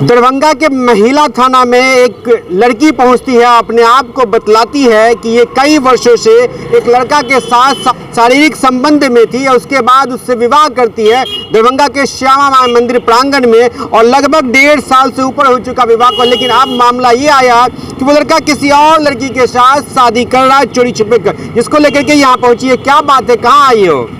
दरभंगा के महिला थाना में एक लड़की पहुंचती है, अपने आप को बतलाती है कि ये कई वर्षों से एक लड़का के साथ शारीरिक संबंध में थी और उसके बाद उससे विवाह करती है दरभंगा के श्यामा माई मंदिर प्रांगण में, और लगभग 1.5 साल से ऊपर हो चुका विवाह को। लेकिन अब मामला ये आया कि वो लड़का किसी और लड़की के साथ शादी कर रहा है चोरी छुपे कर, जिसको लेकर के यहाँ पहुंची है। क्या बात है, कहाँ आई हो?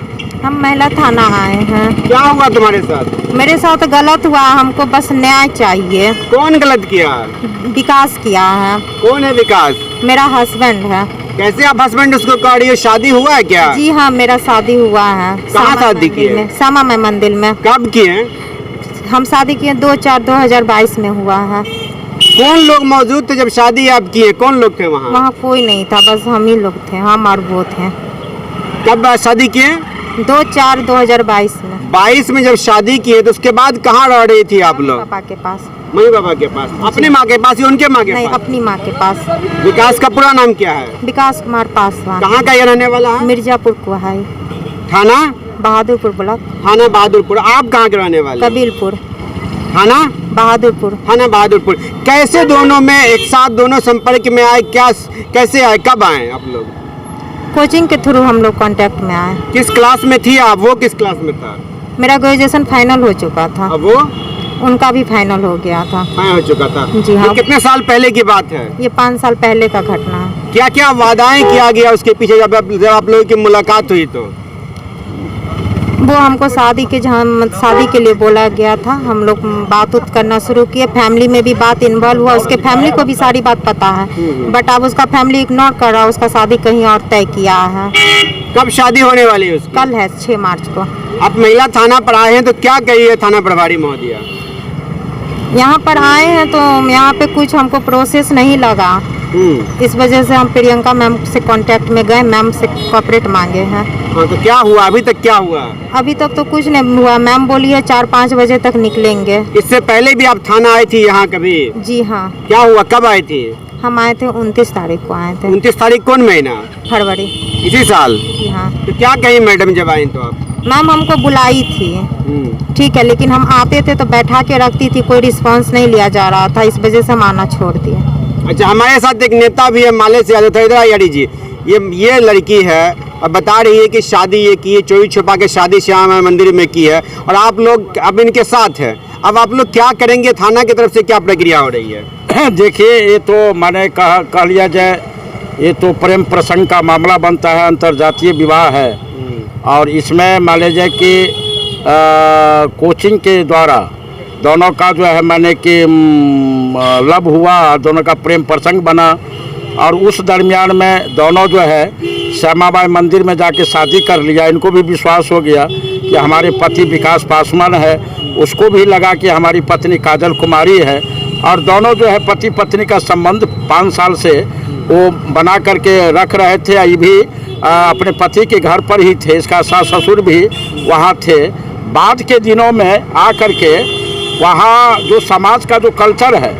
हम महिला थाना आए हैं। क्या हुआ तुम्हारे साथ? मेरे साथ गलत हुआ, हमको बस न्याय चाहिए। कौन गलत किया? विकास किया है। कौन है विकास? मेरा हस्बैंड है। कैसे आप हस्बैंड उसको कह रही हो? शादी हुआ है क्या? जी हाँ, मेरा शादी हुआ है। कहाँ शादी की है? श्यामा माई मंदिर में। कब किए? हम शादी किए 2/4/2022 में हुआ है। कौन लोग मौजूद थे जब शादी आप किए? कौन लोग थे वहाँ? वहाँ कोई नहीं था, बस हम ही लोग थे, हम और वो थे। कब शादी किए? 2/4/2022 में। 22 में जब शादी किए तो उसके बाद कहाँ रह रही थी आप लोग? पापा के पास। मम्मी पापा के पास? अपनी माँ के पास या उनके माँ के नहीं, पास? अपनी माँ के पास। विकास का पूरा नाम क्या है? विकास कुमार पासवान। कहाँ का ये रहने वाला है? मिर्जापुर कुहाई, थाना बहादुरपुर ब्लॉक। थाना बहादुरपुर। आप कहाँ के रहने वाले? कबीलपुर थाना बहादुरपुर। थाना बहादुरपुर। कैसे दोनों में एक साथ दोनों संपर्क में आए? क्या कैसे आए, कब आए आप लोग? कोचिंग के थ्रू हम लोग कांटेक्ट में आए। किस क्लास में थी आप? वो किस क्लास में था? मेरा ग्रेजुएशन फाइनल हो चुका था। अब वो? उनका भी फाइनल हो गया था। हाँ, हो चुका था। जी हाँ। ये कितने साल पहले की बात है? ये 5 साल पहले का घटना है। क्या क्या वादाएं किया गया उसके पीछे जब आप लोगों की मुलाकात हुई तो? वो हमको शादी के लिए बोला गया था। हम लोग बात उत करना शुरू किए, फैमिली में भी बात इन्वॉल्व हुआ, उसके फैमिली को भी सारी बात पता है, बट अब उसका फैमिली इग्नोर कर रहा है। उसका शादी कहीं और तय किया है। कब शादी होने वाली है उसकी? कल है 6 मार्च को। आप महिला थाना पर आए हैं तो क्या कहिए थाना प्रभारी महोदया? यहाँ पर आए हैं तो यहाँ पे कुछ हमको प्रोसेस नहीं लगा, इस वजह से हम प्रियंका मैम से कांटेक्ट में गए, मैम से कोऑपरेट मांगे हैं। हाँ, तो क्या हुआ अभी तक? क्या हुआ अभी तक तो कुछ नहीं हुआ। मैम बोली है 4-5 बजे तक निकलेंगे। इससे पहले भी आप थाना आई थी यहाँ कभी? जी हाँ। क्या हुआ, कब आई थी? हम आए थे 29 तारीख को आए थे। 29 तारीख कौन महीना? फरवरी इसी साल? जी हाँ। तो क्या कही मैडम जब आई तो आप? मैम हमको बुलाई थी, ठीक है, लेकिन हम आते थे तो बैठा के रखती थी, कोई रिस्पांस नहीं लिया जा रहा था, इस वजह से हम आना छोड़ दिए। अच्छा, हमारे साथ एक नेता भी है माले से आते थे, इधर यारी जी। ये लड़की है और बता रही है कि शादी ये की है, चोरी छुपा के शादी श्यामा मंदिर में की है, और आप लोग अब इनके साथ है। अब आप लोग क्या करेंगे? थाना की तरफ से क्या प्रक्रिया हो रही है? देखिए, ये तो मैंने कह लिया जाए, ये तो प्रेम प्रसंग का मामला बनता है, अंतर्जातीय विवाह है, और इसमें मान लीजिए कि कोचिंग के द्वारा दोनों का जो है माने कि लव हुआ, दोनों का प्रेम प्रसंग बना, और उस दरमियान में दोनों जो है श्यामा माई मंदिर में जाके शादी कर लिया। इनको भी विश्वास हो गया कि हमारे पति विकास पासवान है, उसको भी लगा कि हमारी पत्नी काजल कुमारी है, और दोनों जो है पति पत्नी का संबंध 5 साल से वो बना करके रख रहे थे। ये भी अपने पति के घर पर ही थे, इसका सास ससुर भी वहाँ थे। बाद के दिनों में आ करके वहाँ जो समाज का जो कल्चर है,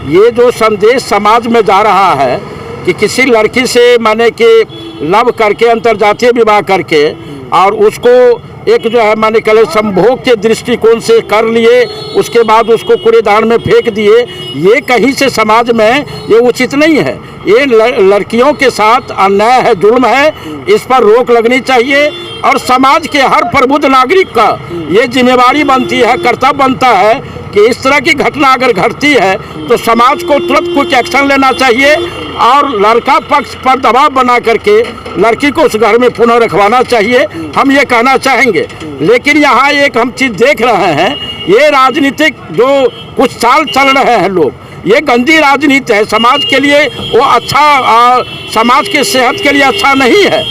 ये जो संदेश समाज में जा रहा है कि किसी लड़की से माने कि लव करके अंतर्जातीय विवाह करके और उसको एक जो है माने कल संभोग के दृष्टिकोण से कर लिए, उसके बाद उसको कूड़ेदान में फेंक दिए, ये कहीं से समाज में ये उचित नहीं है। ये लड़कियों के साथ अन्याय है, जुल्म है, इस पर रोक लगनी चाहिए, और समाज के हर प्रबुद्ध नागरिक का ये जिम्मेवारी बनती है, कर्तव्य बनता है कि इस तरह की घटना अगर घटती है तो समाज को तुरंत कुछ एक्शन लेना चाहिए, और लड़का पक्ष पर दबाव बना करके लड़की को उस घर में पुनः रखवाना चाहिए, हम ये कहना चाहेंगे। लेकिन यहाँ एक हम चीज़ देख रहे हैं, ये राजनीतिक जो कुछ साल चल रहे हैं लोग, ये गंदी राजनीति है, समाज के लिए वो अच्छा समाज के सेहत के लिए अच्छा नहीं है,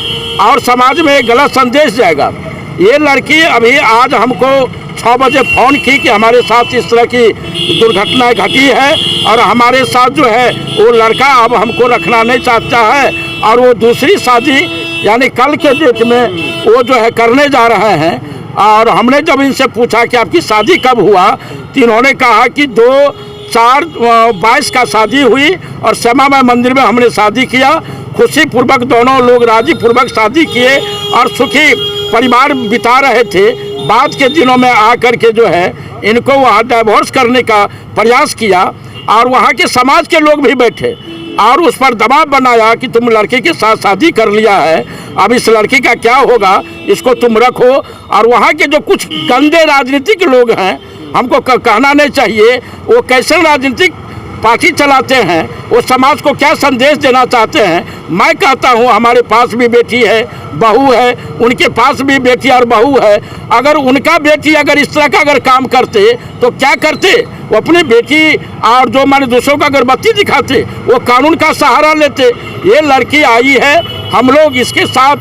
और समाज में एक गलत संदेश जाएगा। ये लड़की अभी आज हमको 6 बजे फ़ोन की कि हमारे साथ इस तरह की दुर्घटना घटी है, और हमारे साथ जो है वो लड़का अब हमको रखना नहीं चाहता है, और वो दूसरी शादी यानी कल के डेट में वो जो है करने जा रहे हैं। और हमने जब इनसे पूछा कि आपकी शादी कब हुआ, तो इन्होंने कहा कि 2/4/22 का शादी हुई, और श्यामा माई मंदिर में हमने शादी किया, खुशी पूर्वक दोनों लोग राजी पूर्वक शादी किए और सुखी परिवार बिता रहे थे। बाद के दिनों में आकर के जो है इनको वहाँ डाइवोर्स करने का प्रयास किया और वहाँ के समाज के लोग भी बैठे और उस पर दबाव बनाया कि तुम लड़के के साथ शादी कर लिया है, अब इस लड़के का क्या होगा, इसको तुम रखो। और वहाँ के जो कुछ गंदे राजनीतिक लोग हैं, हमको कहना नहीं चाहिए वो कैसे राजनीतिक पार्टी चलाते हैं, वो समाज को क्या संदेश देना चाहते हैं। मैं कहता हूँ हमारे पास भी बेटी है, बहू है, उनके पास भी बेटी और बहू है। अगर उनका बेटी अगर इस तरह का अगर काम करते तो क्या करते, वो अपनी बेटी और जो माने दूसरों का अगरबत्ती दिखाते, वो कानून का सहारा लेते। ये लड़की आई है, हम लोग इसके साथ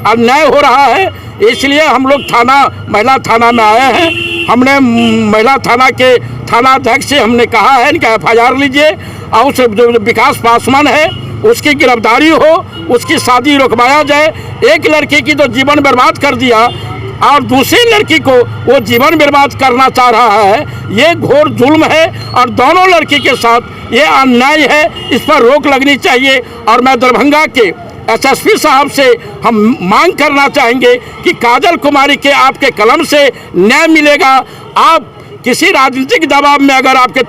अन्याय हो रहा है, इसलिए हम लोग महिला थाना में आए हैं। हमने महिला थाना के थाना अध्यक्ष से हमने कहा है इनका FIR लीजिए और उस जो विकास पासवान है उसकी गिरफ्तारी हो, उसकी शादी रुकवाया जाए। एक लड़के की तो जीवन बर्बाद कर दिया और दूसरी लड़की को वो जीवन बर्बाद करना चाह रहा है, ये घोर जुल्म है और दोनों लड़की के साथ ये अन्याय है, इस पर रोक लगनी चाहिए। और मैं दरभंगा के SSP साहब से हम मांग करना चाहेंगे कि काजल कुमारी के आपके कलम से न्याय मिलेगा। आप किसी राजनीतिक दबाव में अगर आपके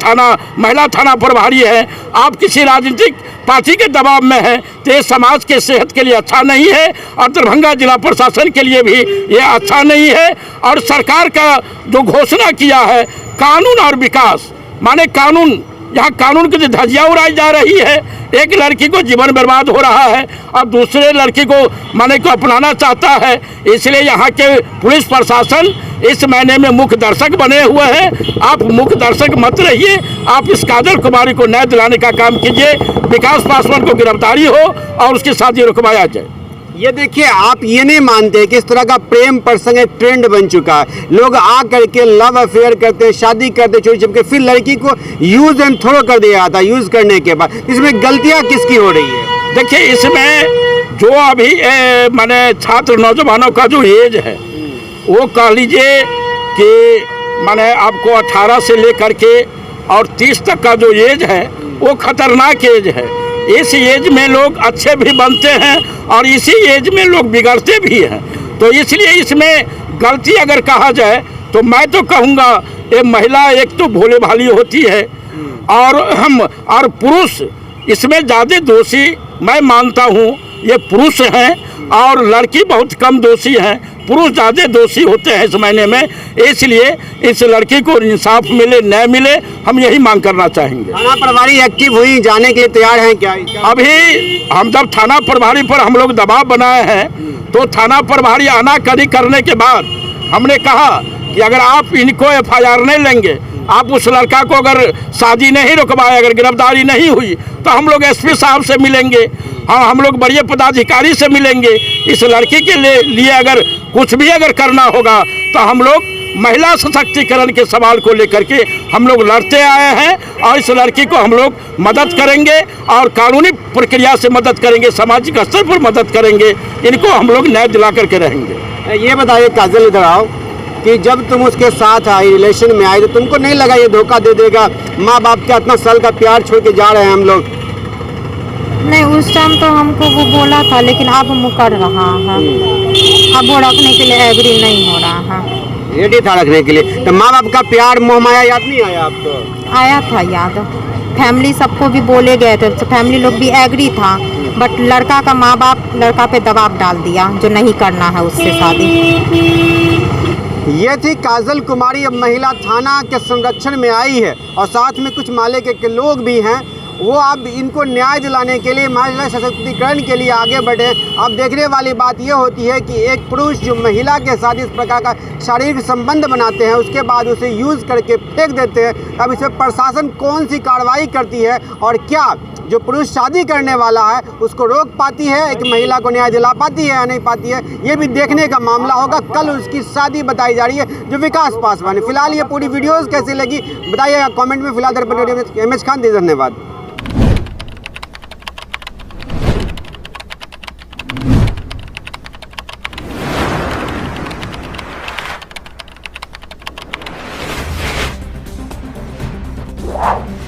महिला थाना प्रभारी है, आप किसी राजनीतिक पार्टी के दबाव में हैं तो ये समाज के सेहत के लिए अच्छा नहीं है और दरभंगा जिला प्रशासन के लिए भी ये अच्छा नहीं है। और सरकार का जो घोषणा किया है कानून और विकास, माने कानून, यहाँ कानून की धज्जियाँ उड़ाई जा रही है। एक लड़की को जीवन बर्बाद हो रहा है और दूसरे लड़की को माने को अपनाना चाहता है, इसलिए यहाँ के पुलिस प्रशासन इस महीने में मुख्य दर्शक बने हुए हैं। आप मुख्य दर्शक मत रहिए, आप इस काजल कुमारी को न्याय दिलाने का काम कीजिए, विकास पासवान को गिरफ्तारी हो और उसकी शादी रुकवाया जाए। ये देखिए, आप ये नहीं मानते कि इस तरह का प्रेम प्रसंग एक ट्रेंड बन चुका है। लोग आ करके लव अफेयर करते हैं, शादी करते चोरी छिपके, फिर लड़की को यूज एंड थ्रो कर दिया जाता है। यूज करने के बाद इसमें गलतियां किसकी हो रही है? देखिए, इसमें जो अभी माने छात्र नौजवानों का जो एज है वो कह लीजिए कि माने आपको 18 से लेकर के और 30 तक का जो एज है वो खतरनाक एज है। इस एज में लोग अच्छे भी बनते हैं और इसी एज में लोग बिगड़ते भी हैं। तो इसलिए इसमें गलती अगर कहा जाए तो मैं तो कहूँगा ये महिला एक तो भोले भाली होती है और पुरुष इसमें ज़्यादा दोषी मैं मानता हूँ ये पुरुष हैं और लड़की बहुत कम दोषी हैं। पुरुष ज़्यादा दोषी होते हैं इस महीने में, इसलिए इस लड़की को इंसाफ मिले, न्याय मिले, हम यही मांग करना चाहेंगे। थाना प्रभारी एक्टिव हुई, जाने के लिए तैयार हैं क्या? अभी हम जब थाना प्रभारी पर हम लोग दबाव बनाए हैं तो थाना प्रभारी आनाकानी करने के बाद हमने कहा कि अगर आप इनको FIR नहीं लेंगे, आप उस लड़का को अगर शादी नहीं रुकवाए, अगर गिरफ्तारी नहीं हुई तो हम लोग SP साहब से मिलेंगे, हम लोग बड़े पदाधिकारी से मिलेंगे। इस लड़की के लिए अगर कुछ भी अगर करना होगा तो हम लोग महिला सशक्तिकरण के सवाल को लेकर के हम लोग लड़ते आए हैं और इस लड़की को हम लोग मदद करेंगे और कानूनी प्रक्रिया से मदद करेंगे, सामाजिक स्तर पर मदद करेंगे, इनको हम लोग न्याय दिला करके रहेंगे। ये बताइए काजल, इधर आओ, कि जब तुम उसके साथ आई, रिलेशन में आई, तो तुमको नहीं लगा ये धोखा दे देगा? माँ बाप का इतना साल का प्यार छोड़ के जा रहे हैं हम लोग। नहीं, उस टाइम तो हमको वो बोला था, लेकिन अब मुकर रहा है, अब वो रखने के लिए एग्री नहीं हो रहा है। रेडी था रखने के लिए। तो माँ बाप का प्यार मोह माया याद नहीं आया आपको? आया था याद, फैमिली सबको भी बोले गए थे, तो फैमिली लोग भी एग्री था, बट लड़का का माँ बाप लड़का पे दबाव डाल दिया जो नहीं करना है उससे शादी। ये थी काजल कुमारी, अब महिला थाना के संरक्षण में आई है और साथ में कुछ माले के लोग भी हैं, वो अब इनको न्याय दिलाने के लिए, महिला सशक्तिकरण के लिए आगे बढ़े। अब देखने वाली बात ये होती है कि एक पुरुष जो महिला के साथ इस प्रकार का शारीरिक संबंध बनाते हैं, उसके बाद उसे यूज़ करके फेंक देते हैं। अब इसमें प्रशासन कौन सी कार्रवाई करती है और क्या जो पुरुष शादी करने वाला है उसको रोक पाती है, एक महिला को न्याय दिला पाती है या नहीं पाती है, ये भी देखने का मामला होगा। कल उसकी शादी बताई जा रही है जो विकास पासवान है। फिलहाल ये पूरी वीडियोज़ कैसी लगी बताइएगा कॉमेंट में। फिलहाल दर्पण MS खान दी, धन्यवाद। Wow.